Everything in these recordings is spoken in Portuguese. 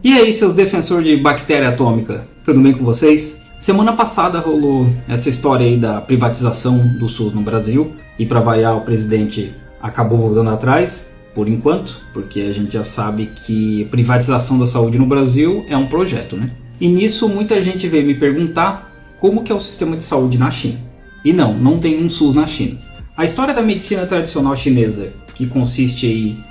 E aí, seus defensores de bactéria atômica, tudo bem com vocês? Semana passada rolou essa história aí da privatização do SUS no Brasil e, para variar, o presidente acabou voltando atrás, por enquanto, porque a gente já sabe que privatização da saúde no Brasil é um projeto, né? E nisso muita gente veio me perguntar como que é o sistema de saúde na China. E não tem um SUS na China. A história da medicina tradicional chinesa, que consiste aí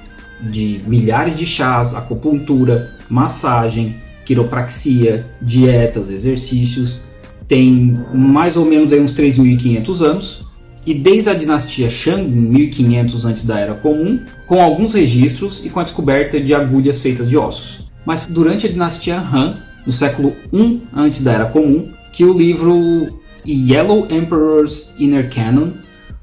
de milhares de chás, acupuntura, massagem, quiropraxia, dietas, exercícios, tem mais ou menos aí uns 3.500 anos, e desde a dinastia Shang, 1500 antes da Era Comum, com alguns registros e com a descoberta de agulhas feitas de ossos. Mas durante a dinastia Han, no século I antes da Era Comum, que o livro Yellow Emperor's Inner Canon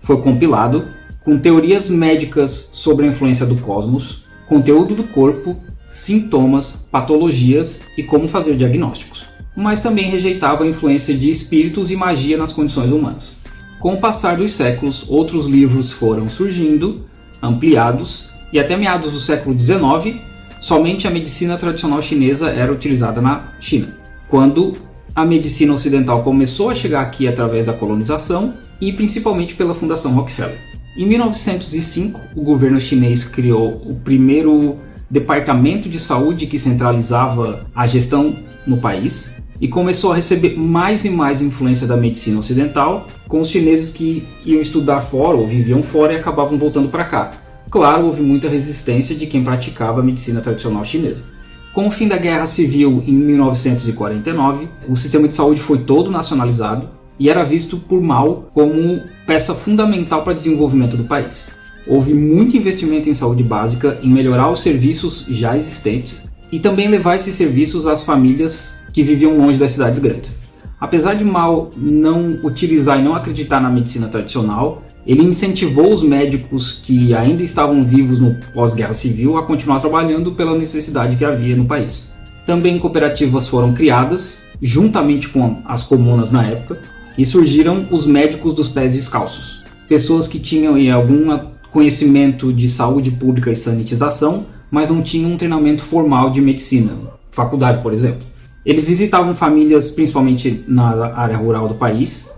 foi compilado, com teorias médicas sobre a influência do cosmos, conteúdo do corpo, sintomas, patologias e como fazer diagnósticos. Mas também rejeitava a influência de espíritos e magia nas condições humanas. Com o passar dos séculos, outros livros foram surgindo, ampliados, e até meados do século XIX, somente a medicina tradicional chinesa era utilizada na China, quando a medicina ocidental começou a chegar aqui através da colonização e principalmente pela Fundação Rockefeller. Em 1905, o governo chinês criou o primeiro departamento de saúde que centralizava a gestão no país e começou a receber mais e mais influência da medicina ocidental, com os chineses que iam estudar fora ou viviam fora e acabavam voltando para cá. Claro, houve muita resistência de quem praticava a medicina tradicional chinesa. Com o fim da Guerra Civil em 1949, o sistema de saúde foi todo nacionalizado e era visto por Mao como peça fundamental para o desenvolvimento do país. Houve muito investimento em saúde básica, em melhorar os serviços já existentes e também levar esses serviços às famílias que viviam longe das cidades grandes. Apesar de Mao não utilizar e não acreditar na medicina tradicional, ele incentivou os médicos que ainda estavam vivos no pós-guerra civil a continuar trabalhando pela necessidade que havia no país. Também cooperativas foram criadas, juntamente com as comunas na época, e surgiram os médicos dos pés descalços. Pessoas que tinham algum conhecimento de saúde pública e sanitização, mas não tinham um treinamento formal de medicina, faculdade, por exemplo. Eles visitavam famílias, principalmente na área rural do país,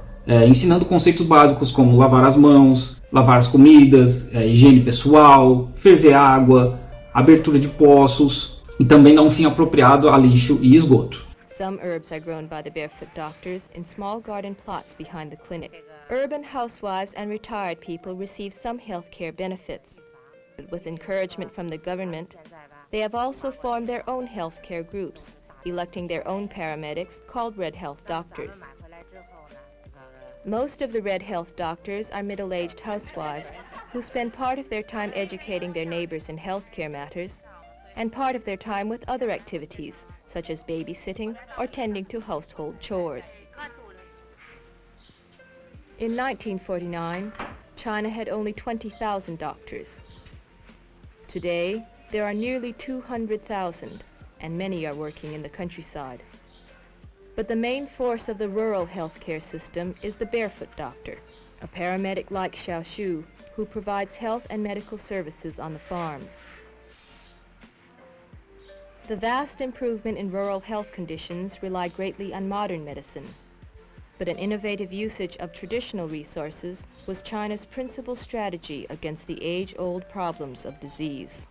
ensinando conceitos básicos como lavar as mãos, lavar as comidas, higiene pessoal, ferver água, abertura de poços e também dar um fim apropriado a lixo e esgoto. Some herbs are grown by the barefoot doctors in small garden plots behind the clinic. Urban housewives and retired people receive some health care benefits. With encouragement from the government, they have also formed their own health care groups, electing their own paramedics called Red Health Doctors. Most of the Red Health Doctors are middle-aged housewives who spend part of their time educating their neighbors in healthcare matters and part of their time with other activities, such as babysitting or tending to household chores. In 1949, China had only 20,000 doctors. Today, there are nearly 200,000, and many are working in the countryside. But the main force of the rural healthcare system is the barefoot doctor, a paramedic like Xiao Shu, who provides health and medical services on the farms. The vast improvement in rural health conditions rely greatly on modern medicine, but an innovative usage of traditional resources was China's principal strategy against the age-old problems of disease.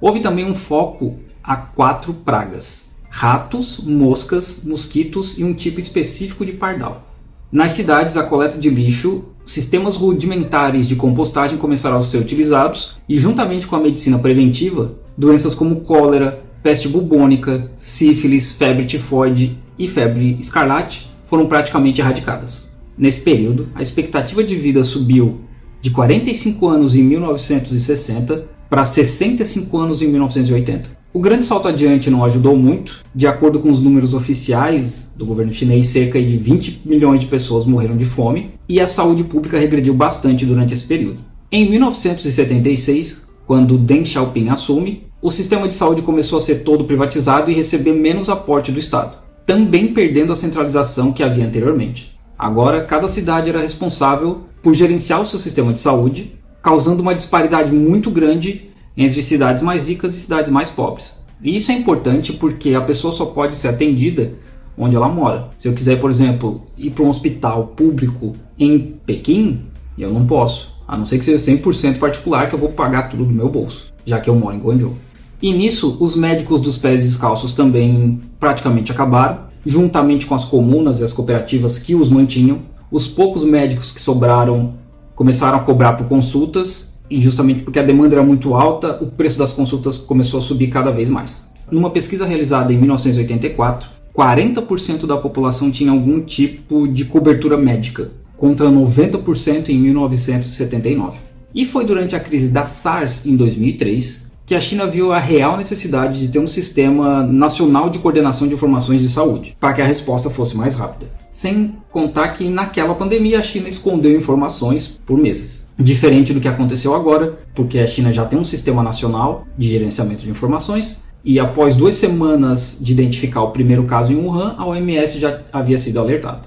Houve também um foco a 4 pragas: ratos, moscas, mosquitos e um tipo específico de pardal. Nas cidades, a coleta de lixo, sistemas rudimentares de compostagem começaram a ser utilizados e, juntamente com a medicina preventiva, doenças como cólera, peste bubônica, sífilis, febre tifoide e febre escarlate foram praticamente erradicadas. Nesse período, a expectativa de vida subiu de 45 anos em 1960 para 65 anos em 1980. O grande salto adiante não ajudou muito. De acordo com os números oficiais do governo chinês, cerca de 20 milhões de pessoas morreram de fome e a saúde pública regrediu bastante durante esse período. Em 1976, quando Deng Xiaoping assume, o sistema de saúde começou a ser todo privatizado e receber menos aporte do Estado, também perdendo a centralização que havia anteriormente. Agora, cada cidade era responsável por gerenciar o seu sistema de saúde, causando uma disparidade muito grande entre cidades mais ricas e cidades mais pobres. E isso é importante porque a pessoa só pode ser atendida onde ela mora. Se eu quiser, por exemplo, ir para um hospital público em Pequim, eu não posso. A não ser que seja 100% particular, que eu vou pagar tudo do meu bolso, já que eu moro em Guangzhou. E nisso, os médicos dos pés descalços também praticamente acabaram, juntamente com as comunas e as cooperativas que os mantinham. Os poucos médicos que sobraram começaram a cobrar por consultas, e justamente porque a demanda era muito alta, o preço das consultas começou a subir cada vez mais. Numa pesquisa realizada em 1984, 40% da população tinha algum tipo de cobertura médica, contra 90% em 1979. E foi durante a crise da SARS em 2003 que a China viu a real necessidade de ter um sistema nacional de coordenação de informações de saúde, para que a resposta fosse mais rápida. Sem contar que naquela pandemia a China escondeu informações por meses. Diferente do que aconteceu agora, porque a China já tem um sistema nacional de gerenciamento de informações, e após 2 semanas de identificar o primeiro caso em Wuhan, a OMS já havia sido alertada.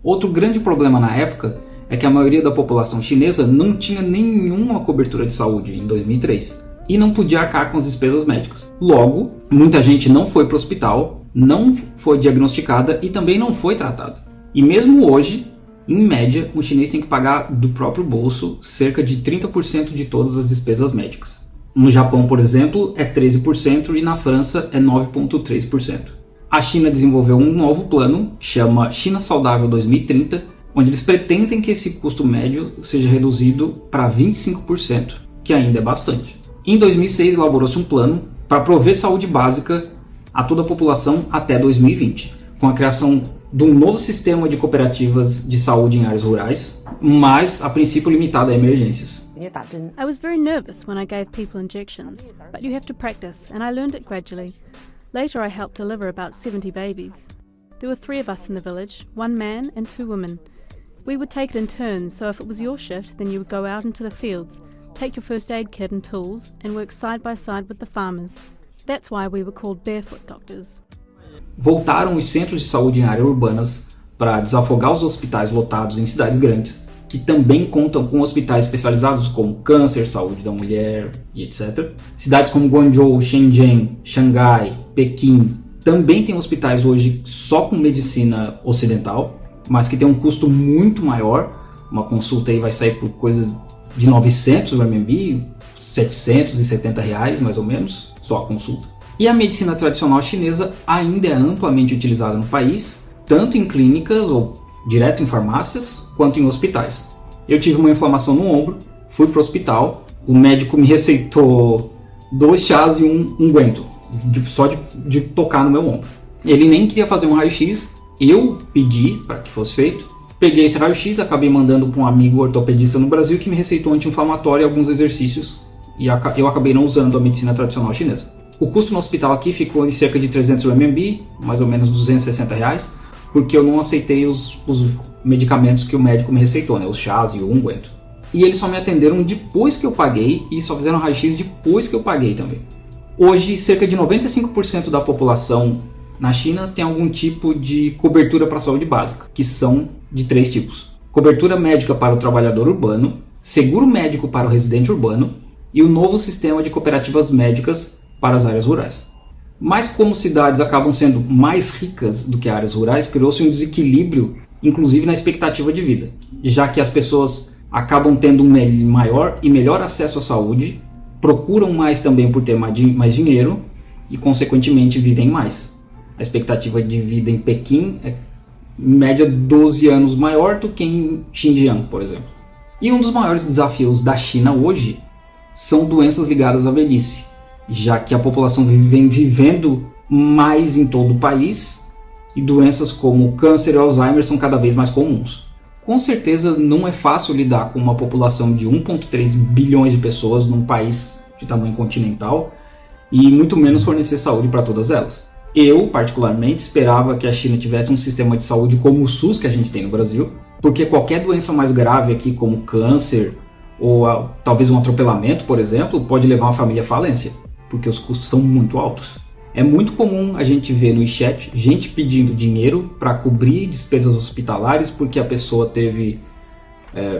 Outro grande problema na época é que a maioria da população chinesa não tinha nenhuma cobertura de saúde em 2003 e não podia arcar com as despesas médicas. Logo, muita gente não foi para o hospital, não foi diagnosticada e também não foi tratada. E mesmo hoje, em média, o chinês tem que pagar do próprio bolso cerca de 30% de todas as despesas médicas. No Japão, por exemplo, é 13% e na França é 9,3%. A China desenvolveu um novo plano, que chama China Saudável 2030, onde eles pretendem que esse custo médio seja reduzido para 25%, que ainda é bastante. Em 2006, elaborou-se um plano para prover saúde básica a toda a população até 2020, com a criação de um novo sistema de cooperativas de saúde em áreas rurais, mas a princípio limitado a emergências. I was very nervous when I gave people injections, but you have to practice, and I learned it gradually. Later I helped deliver about 70 babies. There were 3 of us in the village, 1 man and 2 women. We would take it in turns, so if it was your shift, then you would go out into the fields, take your first aid kit and tools, and work side by side with the farmers. That's why we were called barefoot doctors. Voltaram os centros de saúde em áreas urbanas para desafogar os hospitais lotados em cidades grandes, que também contam com hospitais especializados como câncer, saúde da mulher e etc. Cidades como Guangzhou, Shenzhen, Xangai, Pequim também têm hospitais hoje só com medicina ocidental, mas que tem um custo muito maior. Uma consulta aí vai sair por coisa de 900 RMB, 770 reais mais ou menos, só a consulta. E a medicina tradicional chinesa ainda é amplamente utilizada no país, tanto em clínicas ou direto em farmácias, quanto em hospitais. Eu tive uma inflamação no ombro, fui para o hospital, o médico me receitou 2 chás e um unguento, só de tocar no meu ombro. Ele nem queria fazer um raio-x, eu pedi para que fosse feito. Peguei esse raio-x, acabei mandando para um amigo ortopedista no Brasil que me receitou anti-inflamatório e alguns exercícios, e eu acabei não usando a medicina tradicional chinesa. O custo no hospital aqui ficou em cerca de 300 RMB, mais ou menos 260 reais, porque eu não aceitei os medicamentos que o médico me receitou, né, os chás e o unguento. E eles só me atenderam depois que eu paguei e só fizeram raio-x depois que eu paguei também. Hoje, cerca de 95% da população na China tem algum tipo de cobertura para a saúde básica, que são de 3 tipos. Cobertura médica para o trabalhador urbano, seguro médico para o residente urbano e o novo sistema de cooperativas médicas para as áreas rurais. Mas como cidades acabam sendo mais ricas do que áreas rurais, criou-se um desequilíbrio, inclusive na expectativa de vida, já que as pessoas acabam tendo um maior e melhor acesso à saúde, procuram mais também por ter mais dinheiro e, consequentemente, vivem mais. A expectativa de vida em Pequim é, em média, 12 anos maior do que em Xinjiang, por exemplo. E um dos maiores desafios da China hoje são doenças ligadas à velhice, já que a população vem vivendo mais em todo o país e doenças como câncer e Alzheimer são cada vez mais comuns. Com certeza não é fácil lidar com uma população de 1,3 bilhões de pessoas num país de tamanho continental e muito menos fornecer saúde para todas elas. Eu, particularmente, esperava que a China tivesse um sistema de saúde como o SUS que a gente tem no Brasil, porque qualquer doença mais grave aqui, como câncer ou talvez um atropelamento, por exemplo, pode levar uma família à falência, porque os custos são muito altos. É muito comum a gente ver no WeChat gente pedindo dinheiro para cobrir despesas hospitalares porque a pessoa teve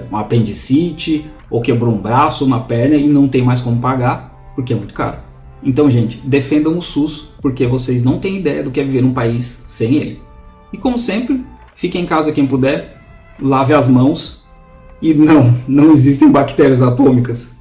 uma apendicite ou quebrou um braço, uma perna e não tem mais como pagar porque é muito caro. Então, gente, defendam o SUS, porque vocês não têm ideia do que é viver num país sem ele. E como sempre, fique em casa quem puder, lave as mãos e não existem bactérias atômicas.